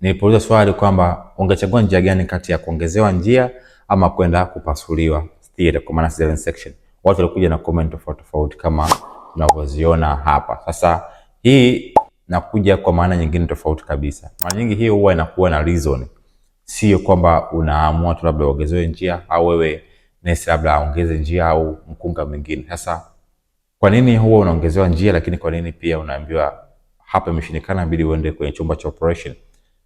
nilipouliza swali kwamba ungechagua njia gani kati ya kuongezewa njia ama kwenda kupasuliwa theater, kwa maana cesarean section, watu walikuja na comment tofauti tofauti kama tunavyoziona hapa. Sasa hii nakuja kwa maana nyingine tofauti kabisa. Mara nyingi hii huwa inakuwa na reason, sio kwamba unaamua tu labda uongezewe njia au wewe nesi labda aongeze njia au mkunga mwingine. Sasa kwa nini huwa unaongezewa njia, lakini kwa nini pia unaambiwa hapa imeshindikana inabidi uende kwenye chumba cha operation?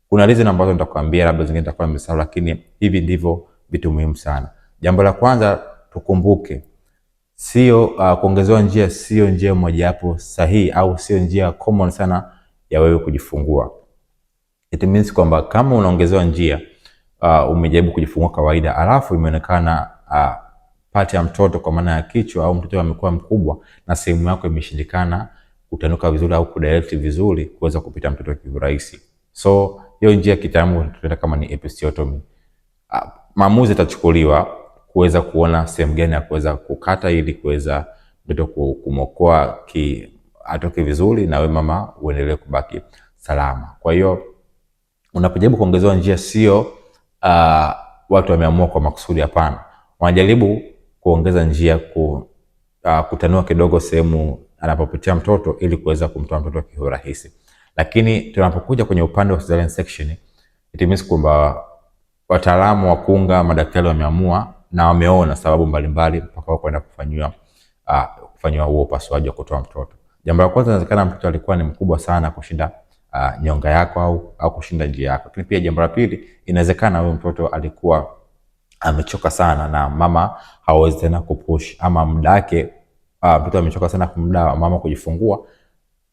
Kuna reason ambazo nitakwambia, labda zingine nitakuwa nimesahau, lakini hivi ndivyo vitu muhimu sana. Jambo la kwanza tukumbuke, sio kuongezewa njia sio njia moja hapo sahihi au sio njia common sana ya wewe kujifungua. It means kwamba kama unaongezewa njia umejaribu kujifungua kawaida, alafu imeonekana pati ya mtoto kwa maana ya kichwa au mtoto amekuwa mkubwa na sehemu yako imeshindikana kutanuka vizuri au kudirect vizuri kuweza kupita mtoto kiurahisi, so hiyo njia kitaalamu tunaita kama ni episiotomy. Maamuzi yatachukuliwa kuweza kuona sehemu gani ya kuweza kukata ili kuweza mtoto kumokoa atoke vizuri na wewe mama uendelee kubaki salama. Kwa hiyo unapojaribu kuongezewa njia sio watu wameamua kwa makusudi, hapana. Wanajaribu kuongeza njia kutanua kidogo sehemu anapopitia mtoto ili kuweza kumtoa mtoto kwa urahisi. Lakini tunapokuja kwenye upande wa cesarean section, it means kwamba wataalamu wa kunga, madaktari wameamua na wameona sababu mbalimbali mpaka kwenda kufanywa huo upasuaji wa kutoa mtoto. Jambo la kwanza, inawezekana mtoto alikuwa ni mkubwa sana kushinda nyonga yako au kushinda njia yako. Lakini pia jambo la pili, inawezekana huyo mtoto alikuwa amechoka sana na mama hawezi tena kupush, ama muda wake mtoto amechoka sana kwa muda wa mama kujifungua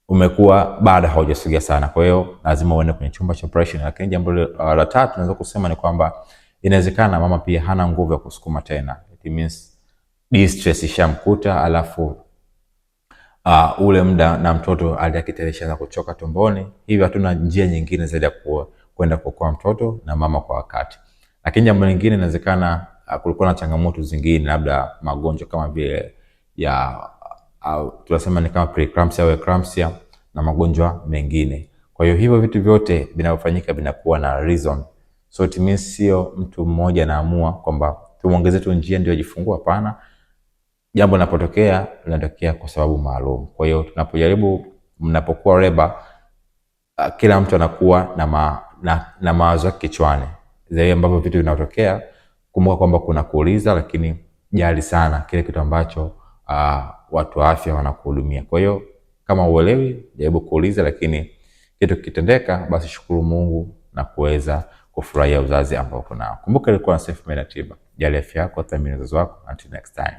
umekuwa bado haujasogea sana, kwa hiyo lazima uende kwenye chumba cha operation. Lakini jambo la tatu naweza kusema ni kwamba inawezekana mama pia hana nguvu ya kusukuma tena. It means distress ishamkuta, alafu ule muda na mtoto aliyakitelesha kuchoka tumboni, hivyo hatuna njia nyingine zaidi ya kwenda kuokoa mtoto na mama kwa wakati. Lakini jambo lingine, inawezekana kulikuwa na changamoto zingine, labda magonjwa kama vile tunasema ni kama preeclampsia au eclampsia na magonjwa mengine. Kwa hiyo hivyo vitu vyote vinavyofanyika vinakuwa na reason. So it means sio mtu mmoja anaamua kwamba tumuongeze tu njia ndio ajifungua, hapana. Jambo linapotokea linatokea kwa sababu maalum. Kwa hiyo tunapojaribu, mnapokuwa leba, kila mtu anakuwa na mawazo yake kichwani. Zaidi ambavyo vitu vinatokea, kumbuka kwamba kuna kuuliza, lakini jali sana kile kitu ambacho watu wa afya wanakuhudumia. Kwa hiyo kama uelewi, jaribu kuuliza, lakini kitu kitendeka, basi shukuru Mungu na kuweza kufurahia uzazi ambao uko nao. Kumbuka ilikuwa na Safe Made na Tiba. Jali afya yako, thamini uzazi wako. Until next time.